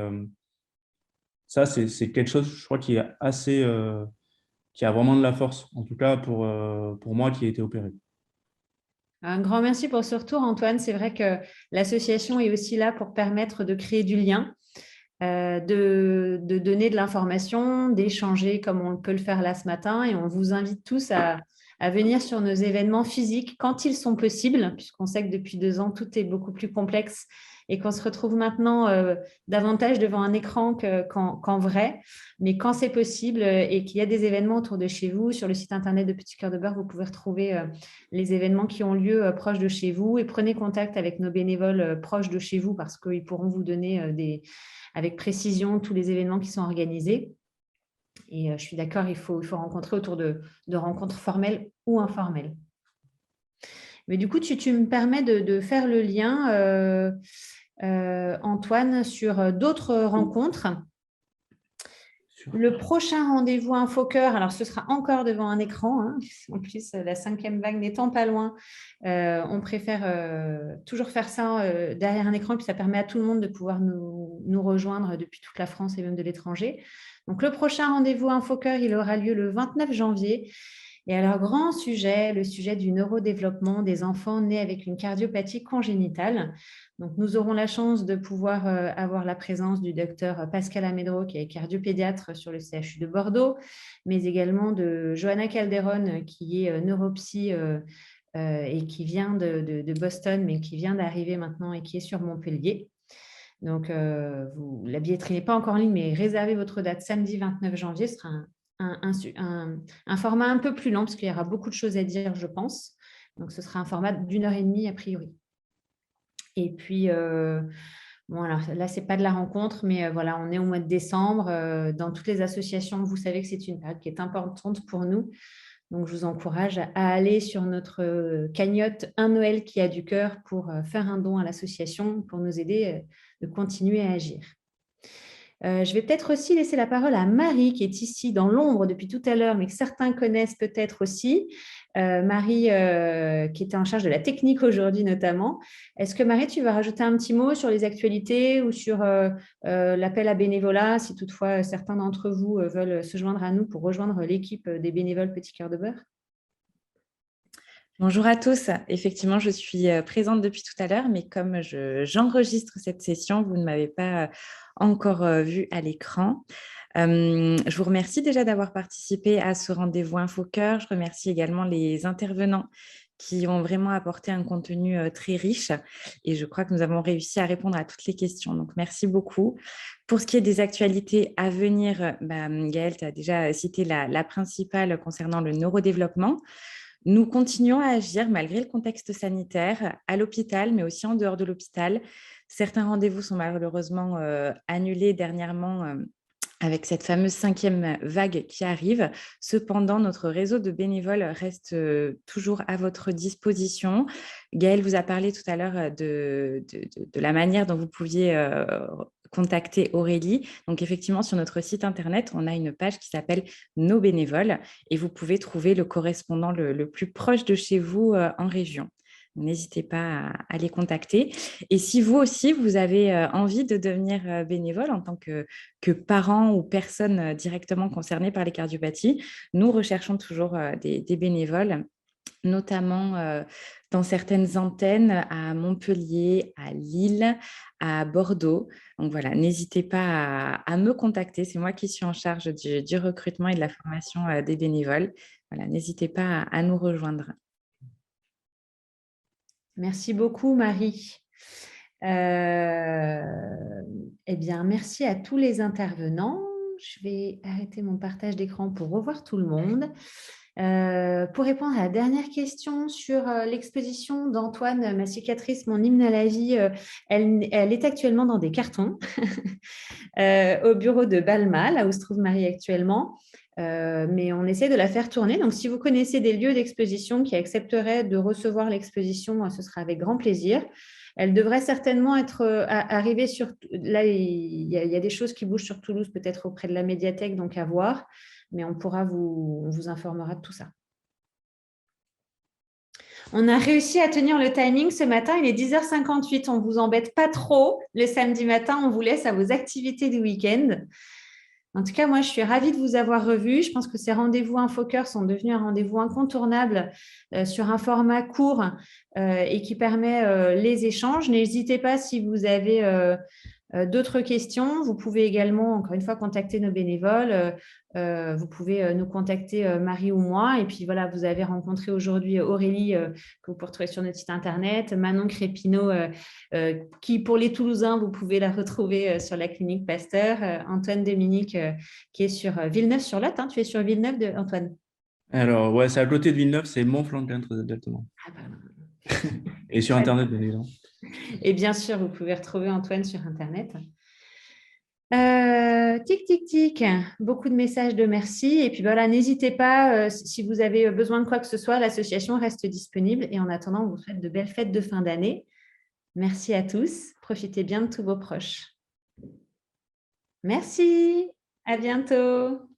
ça, c'est quelque chose, je crois, qui a vraiment de la force, en tout cas pour moi qui ai été opéré. Un grand merci pour ce retour, Antoine. C'est vrai que l'association est aussi là pour permettre de créer du lien, de donner de l'information, d'échanger comme on peut le faire là ce matin. Et on vous invite tous à venir sur nos événements physiques quand ils sont possibles, puisqu'on sait que depuis 2 ans, tout est beaucoup plus complexe et qu'on se retrouve maintenant davantage devant un écran qu'en vrai. Mais quand c'est possible et qu'il y a des événements autour de chez vous, sur le site internet de Petit Cœur de Beurre, vous pouvez retrouver les événements qui ont lieu proches de chez vous et prenez contact avec nos bénévoles proches de chez vous parce qu'ils pourront vous donner avec précision tous les événements qui sont organisés. Et je suis d'accord, il faut rencontrer autour de rencontres formelles ou informelles. Mais du coup, tu me permets de faire le lien, Antoine, sur d'autres rencontres. Le prochain rendez-vous InfoCœur, alors ce sera encore devant un écran, hein. En plus la 5e vague n'étant pas loin, on préfère toujours faire ça derrière un écran, puis ça permet à tout le monde de pouvoir nous rejoindre depuis toute la France et même de l'étranger. Donc le prochain rendez-vous InfoCœur, il aura lieu le 29 janvier. Et alors, grand sujet, le sujet du neurodéveloppement des enfants nés avec une cardiopathie congénitale. Donc, nous aurons la chance de pouvoir avoir la présence du docteur Pascal Amedro, qui est cardiopédiatre sur le CHU de Bordeaux, mais également de Johanna Calderon, qui est neuropsy et qui vient de Boston, mais qui vient d'arriver maintenant et qui est sur Montpellier. Donc, la billetterie n'est pas encore en ligne, mais réservez votre date samedi 29 janvier. Ce sera un format un peu plus lent parce qu'il y aura beaucoup de choses à dire, je pense. Donc, ce sera un format d'1h30 a priori. Et puis, bon, alors là, ce n'est pas de la rencontre, mais voilà, on est au mois de décembre. Dans toutes les associations, vous savez que c'est une période qui est importante pour nous. Donc, je vous encourage à aller sur notre cagnotte Un Noël qui a du cœur pour faire un don à l'association pour nous aider de continuer à agir. Je vais peut-être aussi laisser la parole à Marie, qui est ici dans l'ombre depuis tout à l'heure, mais que certains connaissent peut-être aussi. Marie, qui était en charge de la technique aujourd'hui notamment. Est-ce que Marie, tu vas rajouter un petit mot sur les actualités ou sur l'appel à bénévolat, si toutefois certains d'entre vous veulent se joindre à nous pour rejoindre l'équipe des bénévoles Petit Cœur de Beurre? Bonjour à tous. Effectivement, je suis présente depuis tout à l'heure, mais comme j'enregistre cette session, vous ne m'avez pas encore vue à l'écran. Je vous remercie déjà d'avoir participé à ce rendez-vous InfoCœur. Je remercie également les intervenants qui ont vraiment apporté un contenu très riche et je crois que nous avons réussi à répondre à toutes les questions. Donc, merci beaucoup. Pour ce qui est des actualités à venir, Gaëlle, tu as déjà cité la principale concernant le neurodéveloppement. Nous continuons à agir malgré le contexte sanitaire à l'hôpital, mais aussi en dehors de l'hôpital. Certains rendez-vous sont malheureusement annulés dernièrement avec cette fameuse 5e vague qui arrive. Cependant, notre réseau de bénévoles reste toujours à votre disposition. Gaëlle vous a parlé tout à l'heure de la manière dont vous pouviez contacter Aurélie. Donc, effectivement, sur notre site internet, on a une page qui s'appelle Nos bénévoles et vous pouvez trouver le correspondant le plus proche de chez vous en région. N'hésitez pas à les contacter. Et si vous aussi, vous avez envie de devenir bénévole en tant que parent ou personne directement concernée par les cardiopathies, nous recherchons toujours des bénévoles, notamment dans certaines antennes à Montpellier, à Lille, à Bordeaux. Donc voilà, n'hésitez pas à me contacter. C'est moi qui suis en charge du recrutement et de la formation des bénévoles. Voilà, n'hésitez pas à nous rejoindre. Merci beaucoup, Marie. Eh bien, merci à tous les intervenants. Je vais arrêter mon partage d'écran pour revoir tout le monde. Pour répondre à la dernière question sur l'exposition d'Antoine, Ma cicatrice, mon hymne à la vie, elle est actuellement dans des cartons au bureau de Balma, là où se trouve Marie actuellement. Mais on essaie de la faire tourner. Donc, si vous connaissez des lieux d'exposition qui accepteraient de recevoir l'exposition, ce sera avec grand plaisir. Elle devrait certainement être arrivée sur... Là, il y a des choses qui bougent sur Toulouse, peut-être auprès de la médiathèque, donc à voir. Mais on vous informera de tout ça. On a réussi à tenir le timing ce matin. Il est 10h58. On ne vous embête pas trop. Le samedi matin, on vous laisse à vos activités du week-end. En tout cas, moi, je suis ravie de vous avoir revu. Je pense que ces rendez-vous InfoCœur sont devenus un rendez-vous incontournable sur un format court et qui permet les échanges. N'hésitez pas si vous avez d'autres questions. Vous pouvez également, encore une fois, contacter nos bénévoles. Vous pouvez nous contacter, Marie ou moi. Et puis, voilà, vous avez rencontré aujourd'hui Aurélie, que vous pouvez retrouver sur notre site internet, Manon Crépineau, qui, pour les Toulousains, vous pouvez la retrouver sur la clinique Pasteur, Antoine Dominique, qui est sur Villeneuve-sur-Lot. Hein. Tu es sur Villeneuve, Antoine? Alors, ouais, c'est à côté de Villeneuve, c'est Montflanquin, très exactement. Ah ben... Et sur Internet, bien évidemment. Et bien sûr, vous pouvez retrouver Antoine sur Internet. Tic, tic, tic. Beaucoup de messages de merci. Et puis voilà, n'hésitez pas, si vous avez besoin de quoi que ce soit, l'association reste disponible. Et en attendant, on vous souhaite de belles fêtes de fin d'année. Merci à tous. Profitez bien de tous vos proches. Merci. À bientôt.